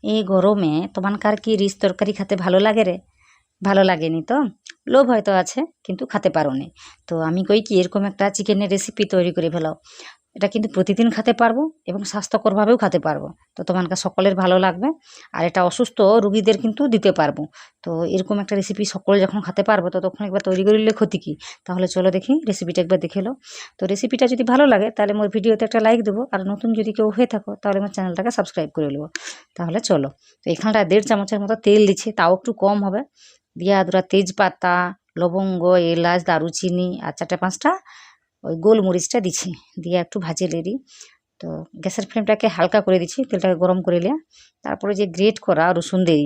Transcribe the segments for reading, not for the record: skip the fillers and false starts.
এই গরমে তোমার কি রিচ তরকারি খেতে ভালো লাগে রে? ভালো লাগেনি তো? লোভ হয়তো আছে, কিন্তু খেতে পারোনি। তো আমি কই কি, এরকম একটা চিকেনের রেসিপি তৈরি করে ফেলাও। এটা কিন্তু প্রতিদিন খেতে পারবো এবং স্বাস্থ্যকরভাবেও খেতে পারবো। তো তোমাদের সকলের ভালো লাগবে। আর এটা অসুস্থ রুগীদের কিন্তু দিতে পারবো। তো এরকম একটা রেসিপি সকলে যখন খেতে পারবো, তো তখন একবার তৈরি করে নিলে ক্ষতি কি? তাহলে চলো দেখি রেসিপিটা একবার দেখে এলো। তো রেসিপিটা যদি ভালো লাগে তাহলে মোর ভিডিওতে একটা লাইক দেবো, আর নতুন যদি কেউ হয়ে থাকো তাহলে আমার চ্যানেলটাকে সাবস্ক্রাইব করে নেবো। তাহলে চলো। তো এখানটায় 1.5 চামচের মতো তেল দিচ্ছি, তাও একটু কম হবে। দিয়া দুটা তেজপাতা, লবঙ্গ, এলাচ, দারুচিনি আর 4-5টা ওই গোলমরিচটা দিচ্ছি। দিয়ে একটু ভাজে লেড়ি। তো গ্যাসের ফ্লেমটাকে হালকা করে দিচ্ছি, তেলটাকে গরম করে নিয়ে তারপরে যে গ্রেট করা রসুন দেই।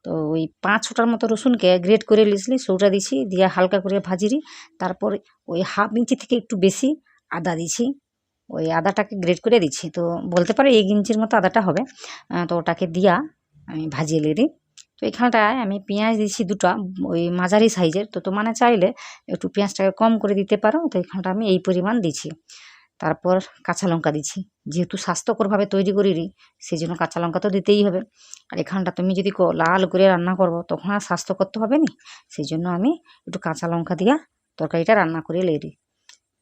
তো ওই 5-6টার মতো রসুনকে গ্রেট করে লিসলি সৌটা দিছি, দিয়ে হালকা করে ভাজিরি। তারপর ওই 1/2 ইঞ্চি থেকে একটু বেশি আদা দিছি। ওই আদাটাকে গ্রেট করে দিচ্ছি, তো বলতে পারো 1 ইঞ্চির মতো আদাটা হবে। তো ওটাকে দিয়া আমি ভাজিয়ে নিই। তো এখানটায় আমি পেঁয়াজ দিচ্ছি 2টা, ওই মাঝারি সাইজের। তো মানে চাইলে একটু পেঁয়াজটাকে কম করে দিতে পারো। তো এখানটা আমি এই পরিমাণ দিচ্ছি। তারপর কাঁচা লঙ্কা দিচ্ছি, যেহেতু স্বাস্থ্যকরভাবে তৈরি করিনি সেই জন্য কাঁচা লঙ্কা তো দিতেই হবে। আর এখানটা তুমি যদি লাল করে রান্না করবো তখন আর স্বাস্থ্যকর তো হবে নি, সেই জন্য আমি একটু কাঁচা লঙ্কা দিয়া তরকারিটা রান্না করে লেরি।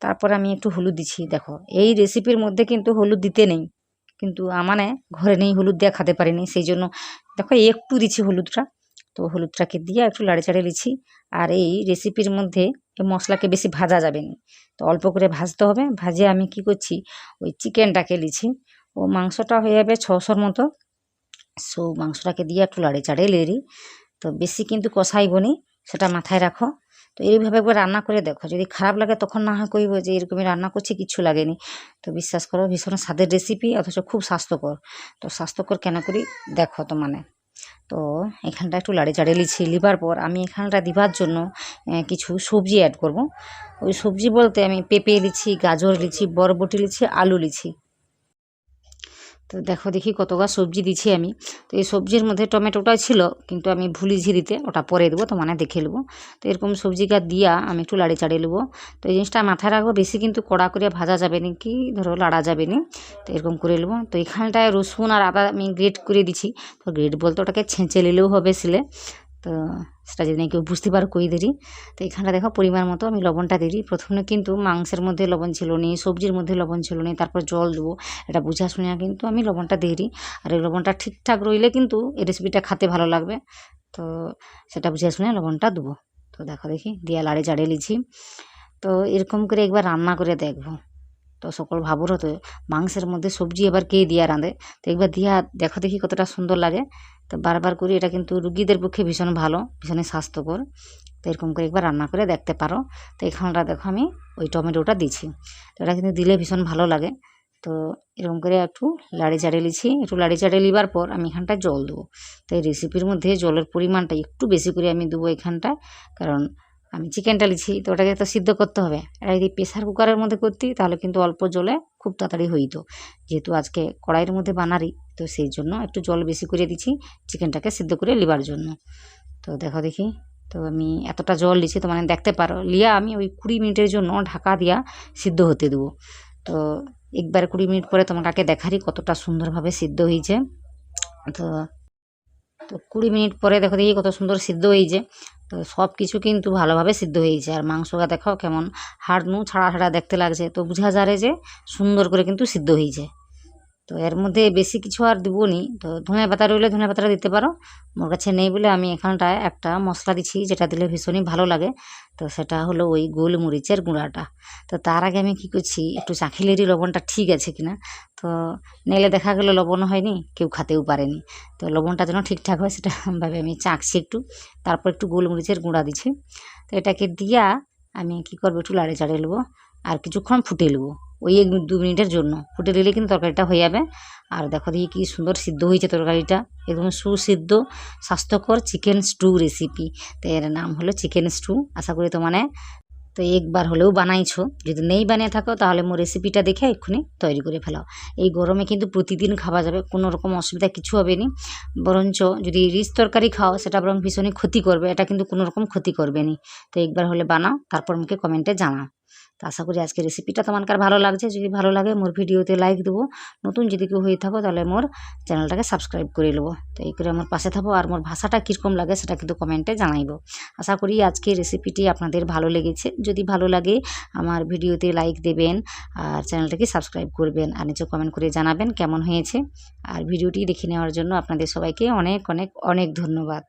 তারপর আমি একটু হলুদ দিচ্ছি। দেখো, এই রেসিপির মধ্যে কিন্তু হলুদ দিতে নেই, কিন্তু মানে ঘরে নেই, হলুদ দেওয়া খেতে পারিনি, সেই জন্য দেখো একটু দিচ্ছি হলুদটা। তো হলুদটাকে দিয়ে একটু লাড়ে চাড়ে নিচ্ছি। আর এই রেসিপির মধ্যে এই মশলাকে বেশি ভাজা যাবে না, তো অল্প করে ভাজতে হবে। ভাজে আমি কি করছি, ওই চিকেনটাকে নিচ্ছি। ও মাংসটা হয়ে যাবে 600-র মতো। সো মাংসটাকে দিয়ে একটু লাড়ে চাড়ে লেড়ি। তো বেশি কিন্তু কষাইব নি, সেটা মাথায় রাখো। তো এইভাবে একবার রান্না করে দেখো, যদি খারাপ লাগে তখন না হয় কইব যে এরকমই রান্না করছি, কিচ্ছু লাগেনি। তো বিশ্বাস করো, ভীষণ স্বাদের রেসিপি, অথচ খুব স্বাস্থ্যকর। তো স্বাস্থ্যকর কেন করি দেখো তো মানে। তো এখানটা একটু লাড়ে চাড়ে লিছি। লিবার পর আমি এখানটা দিবার জন্য কিছু সবজি অ্যাড করব। ওই সবজি বলতে আমি পেঁপে লিছি, গাজর লিছি, বরবটি লিছি, আলু লিছি। তো দেখো দেখি কতগা সবজি দিছি আমি। তো এই সবজির মধ্যে টমেটোটা ছিল, কিন্তু আমি ভুলিছি দিতে, ওটা পরে দেবো, তো মানে দেখে নেবো। তো এরকম সবজিটা দিয়া আমি একটু লাড়ি চাড়িয়ে নেবো। তো এই জিনিসটা মাথায় রাখবো, বেশি কিন্তু কড়া করে ভাজা যাবে না, কি ধরো লাড়া যাবে না। তো এরকম করে নেবো। তো এখানটায় রসুন আর আদা আমি গ্রেট করে দিছি। তো গ্রেট বলতে ওটাকে ছেঁচে নিলেও হবে সিলে। তো সেটা যদি কেউ বুঝতে পারো কই দেরি। তো এখানটা দেখো পরিমাণ মতো আমি লবণটা দিই। প্রথমে কিন্তু মাংসের মধ্যে লবণ ছিল নি, সবজির মধ্যে লবণ ছিল নি, তারপর জল দেবো। এটা বুঝা শুনে কিন্তু আমি লবণটা দিয়ে দিই। আর এই লবণটা ঠিকঠাক রইলে কিন্তু এই রেসিপিটা খেতে ভালো লাগবে। তো সেটা বুঝে শুনে লবণটা দেবো। তো দেখো দেখি দিয়া লাড়ে চাড়িয়ে লিছি। তো এরকম করে একবার রান্না করে দেখবো। তো সকল ভাবুর হতো মাংসের মধ্যে সবজি এবার কে দিয়া রাঁধে। তো একবার দিয়া দেখো দেখি কতটা সুন্দর লাগে। তো বারবার করি, এটা কিন্তু রুগীদের পক্ষে ভীষণ ভালো, ভীষণই স্বাস্থ্যকর। তো এরকম করে একবার রান্না করে দেখতে পারো। তো এখানটা দেখো আমি ওই টমেটোটা দিছি। তো এটা কিন্তু দিলে ভীষণ ভালো লাগে। তো এরকম করে একটু লাড়ি চাড়িয়ে লিছি। একটু লাড়ি চাড়িয়ে লিবার পর আমি এখানটায় জল দেবো। তো এই রেসিপির মধ্যে জলের পরিমাণটা একটু বেশি করে আমি দেবো এখানটায়, কারণ আমি চিকেনটা লিছি, তো ওটাকে তো সিদ্ধ করতে হবে। আর যদি প্রেসার কুকারের মধ্যে করতি তাহলে কিন্তু অল্প জলে খুব তাড়াতাড়ি হইতো। যেহেতু আজকে কড়াইয়ের মধ্যে বানারি, তো সেই জন্য একটু জল বেশি করে দিচ্ছি চিকেনটাকে সিদ্ধ করে লিবার জন্য। তো দেখো দেখি, তো আমি এতটা জল দিচ্ছি, তো মানে দেখতে পারো লিয়া আমি ওই 20 মিনিটের জন্য ঢাকা দিয়া সিদ্ধ হতে দেবো। তো একবার 20 মিনিট পরে তোমাকে দেখারই কতটা সুন্দরভাবে সিদ্ধ হয়েছে। তো তো 20 মিনিট পরে দেখো দেখি কত সুন্দর সিদ্ধ হয়েছে। তো সব কিছু কিন্তু ভালোভাবে সিদ্ধ হয়েছে। আর মাংসটা দেখো কেমন হাড় ছাড়া ছাড়া দেখতে লাগছে, তো বোঝা যাবে যে সুন্দর করে কিন্তু সিদ্ধ হয়েছে। তো এর মধ্যে বেশি কিছু আর দেবো নি। তো ধনে পাতা রইলে ধনে পাতাটা দিতে পারো, মোর কাছে নেই বলে আমি এখানটায় একটা মশলা দিচ্ছি, যেটা দিলে ভীষণই ভালো লাগে। তো সেটা হলো ওই গোলমরিচের গুঁড়াটা। তো তার আগে আমি কী করছি, একটু চাখি লেরি লবণটা ঠিক আছে কিনা। তো নেলে দেখা গেলো লবণ হয়নি, কেউ খেতেও পারেনি। তো লবণটা যেন ঠিকঠাক হয় সেটা ভাবে আমি চাখছি একটু। তারপর একটু গোলমরিচের গুঁড়া দিচ্ছি। তো এটাকে দিয়া আমি কী করবো, একটু লাড়ে চাড়িয়ে নেবো আর কিছুক্ষণ ফুটে নেবো। ওই 1-2 মিনিটের জন্য ফুটে নিলে কিন্তু তরকারিটা হয়ে যাবে। আর দেখো দেখি কী সুন্দর সিদ্ধ হয়েছে তরকারিটা, একদম সুসিদ্ধ স্বাস্থ্যকর চিকেন স্টু রেসিপি। তো এর নাম হলো চিকেন স্টু। আশা করি তো একবার হলেও বানাইছো। যদি নেই বানিয়ে থাকো তাহলে মোর রেসিপিটা দেখে এক্ষুনি তৈরি করে ফেলাও। এই গরমে কিন্তু প্রতিদিন খাওয়া যাবে, কোনো রকম অসুবিধা কিছু হবে না। বরঞ্চ যদি রিচ তরকারি খাও সেটা বরং ভীষণই ক্ষতি করবে, এটা কিন্তু কোনো রকম ক্ষতি করবে না। তো একবার হলে বানাও, তারপর আমাকে কমেন্টে জানাও। তো আশা করি আজকে রেসিপিটা তোমার ভালো লাগছে। যদি ভালো লাগে মোর ভিডিওতে লাইক দেবো, নতুন যদি কেউ হয়ে থাকো তাহলে মোর চ্যানেলটাকে সাবস্ক্রাইব করে নেবো। তো এই করে আমার পাশে থাকো, আর মোর ভাষাটা কীরকম লাগে সেটা কিন্তু কমেন্টে জানাইব। আশা করি আজকে রেসিপিটি আপনাদের ভালো লেগেছে। যদি ভালো লাগে আমার ভিডিওতে লাইক দেবেন, আর চ্যানেলটাকে সাবস্ক্রাইব করবেন, আর নিচে কমেন্ট করে জানাবেন কেমন হয়েছে। আর ভিডিওটি দেখে নেওয়ার জন্য আপনাদের সবাইকে অনেক অনেক অনেক ধন্যবাদ।